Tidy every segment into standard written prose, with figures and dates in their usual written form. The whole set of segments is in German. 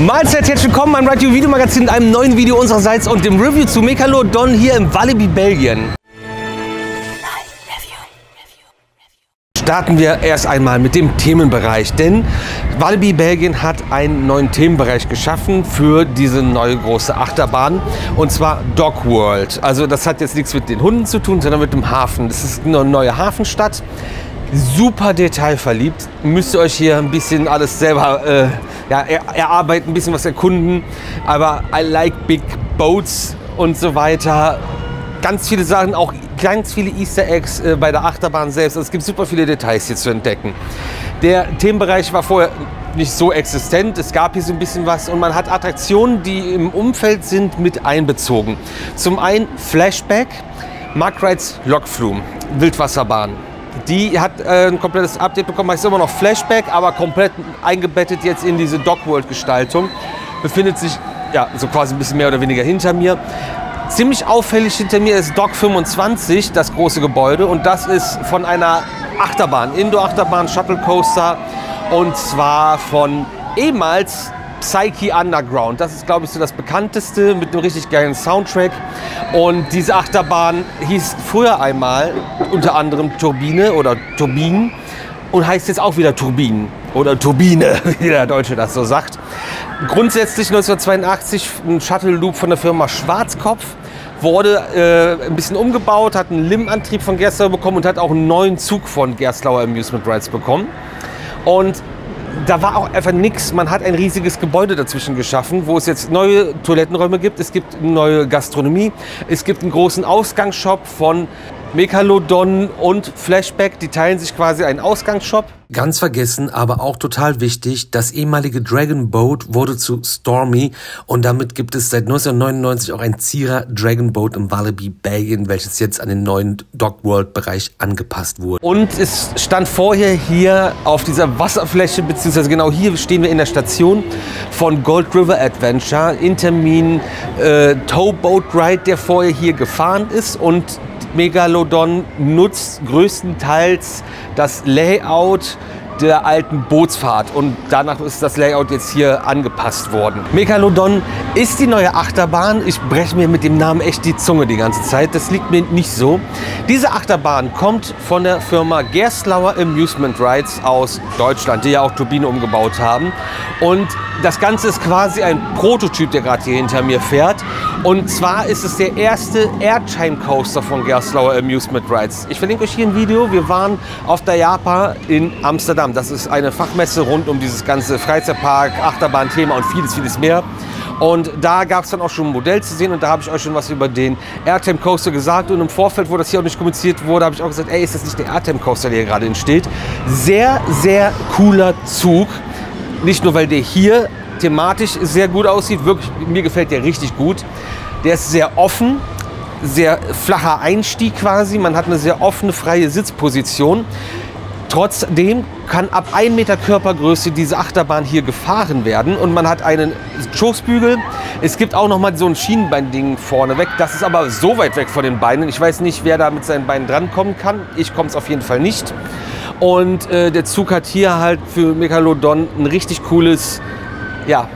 Mahlzeit, herzlich willkommen beim Right Video Magazin mit einem neuen Video unsererseits und dem Review zu Megalodon hier im Walibi, Belgien. Starten wir erst einmal mit dem Themenbereich, denn Walibi Belgien hat einen neuen Themenbereich geschaffen für diese neue große Achterbahn, und zwar Dog World. Also das hat jetzt nichts mit den Hunden zu tun, sondern mit dem Hafen. Das ist eine neue Hafenstadt, super detailverliebt. Müsst ihr euch hier ein bisschen alles selber erarbeiten, ein bisschen was erkunden, aber I like big boats und so weiter. Ganz viele Sachen, auch ganz viele Easter Eggs bei der Achterbahn selbst. Also es gibt super viele Details hier zu entdecken. Der Themenbereich war vorher nicht so existent. Es gab hier so ein bisschen was und man hat Attraktionen, die im Umfeld sind, mit einbezogen. Zum einen Flashback, Mark Rides Lokflume, Wildwasserbahn. Die hat ein komplettes Update bekommen, heißt immer noch Flashback, aber komplett eingebettet jetzt in diese Dog World Gestaltung. Befindet sich ja so quasi ein bisschen mehr oder weniger hinter mir. Ziemlich auffällig hinter mir ist Dock 25, das große Gebäude, und das ist von einer Achterbahn, Indoor-Achterbahn, Shuttle Coaster, und zwar von ehemals Psyche Underground. Das ist, glaube ich, so das bekannteste mit einem richtig geilen Soundtrack. Und diese Achterbahn hieß früher einmal unter anderem Turbine oder Turbinen und heißt jetzt auch wieder Turbinen oder Turbine, wie der Deutsche das so sagt. Grundsätzlich 1982 ein Shuttle Loop von der Firma Schwarzkopf, wurde ein bisschen umgebaut, hat einen Lim-Antrieb von Gerstlauer bekommen und hat auch einen neuen Zug von Gerstlauer Amusement Rides bekommen. Und da war auch einfach nichts. Man hat ein riesiges Gebäude dazwischen geschaffen, wo es jetzt neue Toilettenräume gibt. Es gibt eine neue Gastronomie. Es gibt einen großen Ausgangsshop von Megalodon und Flashback. Die teilen sich quasi einen Ausgangsshop. Ganz vergessen, aber auch total wichtig, das ehemalige Dragon Boat wurde zu Stormy und damit gibt es seit 1999 auch ein Zierer Dragon Boat im Walibi, Belgien, welches jetzt an den neuen Dog World Bereich angepasst wurde. Und es stand vorher hier auf dieser Wasserfläche, beziehungsweise genau hier stehen wir in der Station von Gold River Adventure, Intermin Towboat Ride, der vorher hier gefahren ist, und Megalodon nutzt größtenteils das Layout der alten Bootsfahrt und danach ist das Layout jetzt hier angepasst worden. Megalodon ist die neue Achterbahn. Ich breche mir mit dem Namen echt die Zunge die ganze Zeit. Das liegt mir nicht so. Diese Achterbahn kommt von der Firma Gerstlauer Amusement Rides aus Deutschland, die ja auch Turbine umgebaut haben. Und das Ganze ist quasi ein Prototyp, der gerade hier hinter mir fährt. Und zwar ist es der erste Airtime Coaster von Gerstlauer Amusement Rides. Ich verlinke euch hier ein Video. Wir waren auf der Japa in Amsterdam. Das ist eine Fachmesse rund um dieses ganze Freizeitpark, Achterbahn-Thema und vieles, vieles mehr. Und da gab es dann auch schon ein Modell zu sehen und da habe ich euch schon was über den Airtime Coaster gesagt. Und im Vorfeld, wo das hier auch nicht kommuniziert wurde, habe ich auch gesagt, ey, ist das nicht der Airtime Coaster, der hier gerade entsteht? Sehr, sehr cooler Zug. Nicht nur, weil der hier thematisch sehr gut aussieht, wirklich, mir gefällt der richtig gut. Der ist sehr offen, sehr flacher Einstieg quasi. Man hat eine sehr offene, freie Sitzposition. Trotzdem kann ab 1 Meter Körpergröße diese Achterbahn hier gefahren werden und man hat einen Schoßbügel. Es gibt auch noch mal so ein Schienenbeinding vorne weg. Das ist aber so weit weg von den Beinen. Ich weiß nicht, wer da mit seinen Beinen drankommen kann. Ich komme es auf jeden Fall nicht. Und der Zug hat hier halt für Megalodon ein richtig cooles, ja,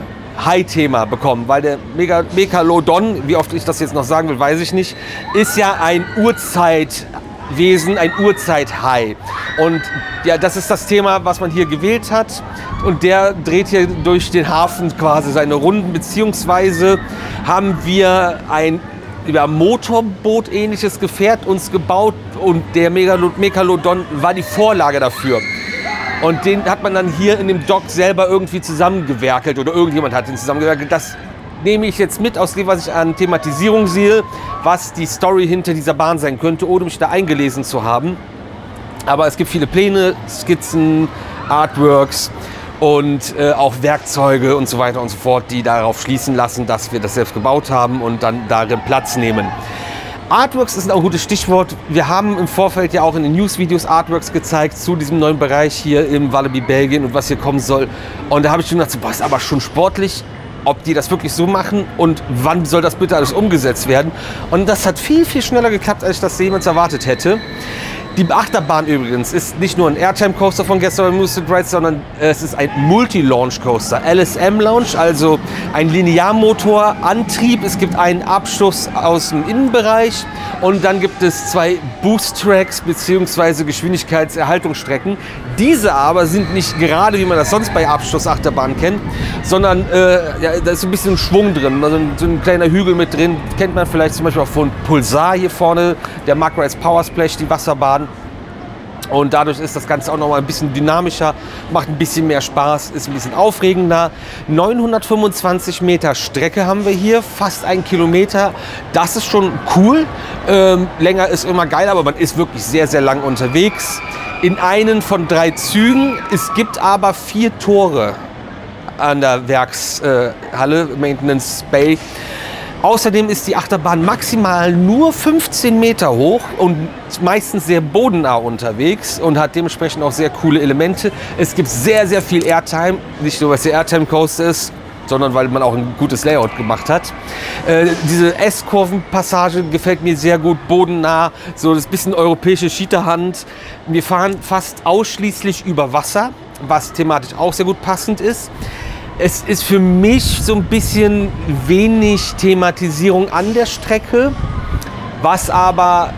Hai-Thema bekommen, weil der Megalodon, wie oft ich das jetzt noch sagen will, weiß ich nicht, ist ja ein Urzeitwesen, ein Urzeithai. Und ja, das ist das Thema, was man hier gewählt hat. Und der dreht hier durch den Hafen quasi seine Runden, beziehungsweise haben wir ein Motorboot-ähnliches Gefährt uns gebaut und der Megalodon war die Vorlage dafür. Und den hat man dann hier in dem Dock selber irgendwie zusammengewerkelt oder irgendjemand hat den zusammengewerkelt. Das nehme ich jetzt mit aus dem, was ich an Thematisierung sehe, was die Story hinter dieser Bahn sein könnte, ohne mich da eingelesen zu haben. Aber es gibt viele Pläne, Skizzen, Artworks und auch Werkzeuge und so weiter und so fort, die darauf schließen lassen, dass wir das selbst gebaut haben und dann darin Platz nehmen. Artworks ist auch ein gutes Stichwort. Wir haben im Vorfeld ja auch in den News-Videos Artworks gezeigt zu diesem neuen Bereich hier im Walibi, Belgien und was hier kommen soll. Und da habe ich schon gedacht, boah, ist aber schon sportlich, ob die das wirklich so machen und wann soll das bitte alles umgesetzt werden. Und das hat viel, viel schneller geklappt, als ich das jemals erwartet hätte. Die Achterbahn übrigens ist nicht nur ein Airtime-Coaster von Gerstlauer Amusement Rides, sondern es ist ein Multi-Launch-Coaster. LSM-Launch, also ein Linearmotorantrieb. Es gibt einen Abschuss aus dem Innenbereich und dann gibt es 2 Boost-Tracks bzw. Geschwindigkeitserhaltungsstrecken. Diese aber sind nicht gerade, wie man das sonst bei Abschussachterbahnen kennt, sondern ja, da ist ein bisschen Schwung drin, also so ein kleiner Hügel mit drin. Kennt man vielleicht zum Beispiel auch von Pulsar hier vorne, der Mack Rides Power Splash, die Wasserbahn. Und dadurch ist das Ganze auch noch mal ein bisschen dynamischer, macht ein bisschen mehr Spaß, ist ein bisschen aufregender. 925 Meter Strecke haben wir hier, fast 1 Kilometer. Das ist schon cool. Länger ist immer geil, aber man ist wirklich sehr, sehr lang unterwegs. In einen von 3 Zügen. Es gibt aber 4 Tore an der Werkshalle, Maintenance Bay. Außerdem ist die Achterbahn maximal nur 15 Meter hoch und meistens sehr bodennah unterwegs und hat dementsprechend auch sehr coole Elemente. Es gibt sehr, sehr viel Airtime, nicht nur, weil es der Airtime-Coaster ist, sondern weil man auch ein gutes Layout gemacht hat. Diese S-Kurven-Passage gefällt mir sehr gut, bodennah, so das bisschen europäische Cheetah-Hand. Wir fahren fast ausschließlich über Wasser, was thematisch auch sehr gut passend ist. Es ist für mich so ein bisschen wenig Thematisierung an der Strecke, was aber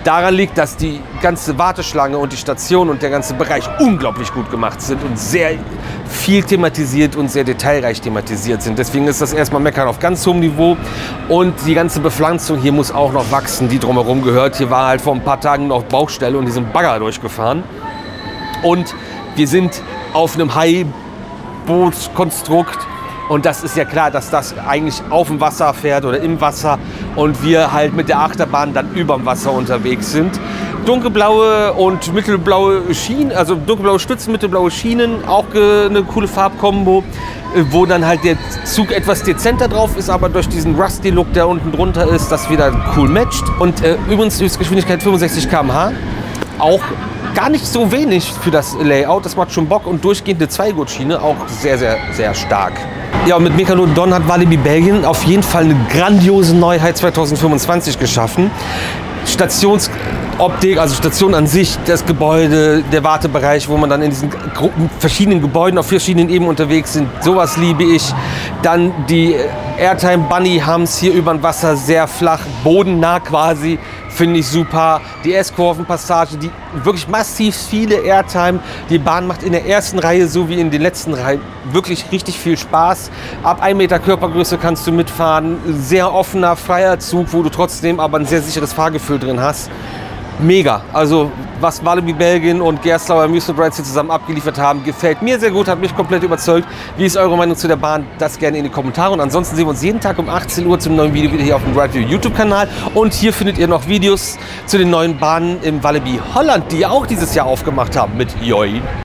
daran liegt, dass die ganze Warteschlange und die Station und der ganze Bereich unglaublich gut gemacht sind und sehr viel thematisiert und sehr detailreich thematisiert sind. Deswegen ist das erstmal Meckern auf ganz hohem Niveau und die ganze Bepflanzung hier muss auch noch wachsen, die drumherum gehört. Hier war halt vor ein paar Tagen noch Baustelle und die sind Bagger durchgefahren. Und wir sind auf einem Bootskonstrukt und das ist ja klar, dass das eigentlich auf dem Wasser fährt oder im Wasser und wir halt mit der Achterbahn dann über dem Wasser unterwegs sind. Dunkelblaue und mittelblaue Schienen, also dunkelblaue Stützen, mittelblaue Schienen, auch eine coole Farbkombo, wo dann halt der Zug etwas dezenter drauf ist, aber durch diesen Rusty-Look, der unten drunter ist, das wieder cool matcht. Und übrigens Höchstgeschwindigkeit 65 km/h, auch gar nicht so wenig für das Layout, das macht schon Bock und durchgehend eine Zweigurtschiene, auch sehr, sehr, sehr stark. Ja, und mit Megalodon hat Walibi Belgien auf jeden Fall eine grandiose Neuheit 2025 geschaffen. Stationsoptik, also Station an sich, das Gebäude, der Wartebereich, wo man dann in diesen verschiedenen Gebäuden auf verschiedenen Ebenen unterwegs sind, sowas liebe ich. Dann die Airtime Bunny Humps hier über dem Wasser, sehr flach, bodennah quasi, finde ich super. Die S-Kurven-Passage, die wirklich massiv viele Airtime. Die Bahn macht in der ersten Reihe so wie in den letzten Reihen wirklich richtig viel Spaß. Ab 1 Meter Körpergröße kannst du mitfahren. Sehr offener, freier Zug, wo du trotzdem aber ein sehr sicheres Fahrgefühl drin hast. Mega. Also was Walibi Belgien und Gerstlauer Amusement Rides hier zusammen abgeliefert haben, gefällt mir sehr gut, hat mich komplett überzeugt. Wie ist eure Meinung zu der Bahn? Das gerne in die Kommentare. Und ansonsten sehen wir uns jeden Tag um 18 Uhr zum neuen Video wieder hier auf dem RideView YouTube-Kanal. Und hier findet ihr noch Videos zu den neuen Bahnen im Walibi Holland, die auch dieses Jahr aufgemacht haben mit Joi.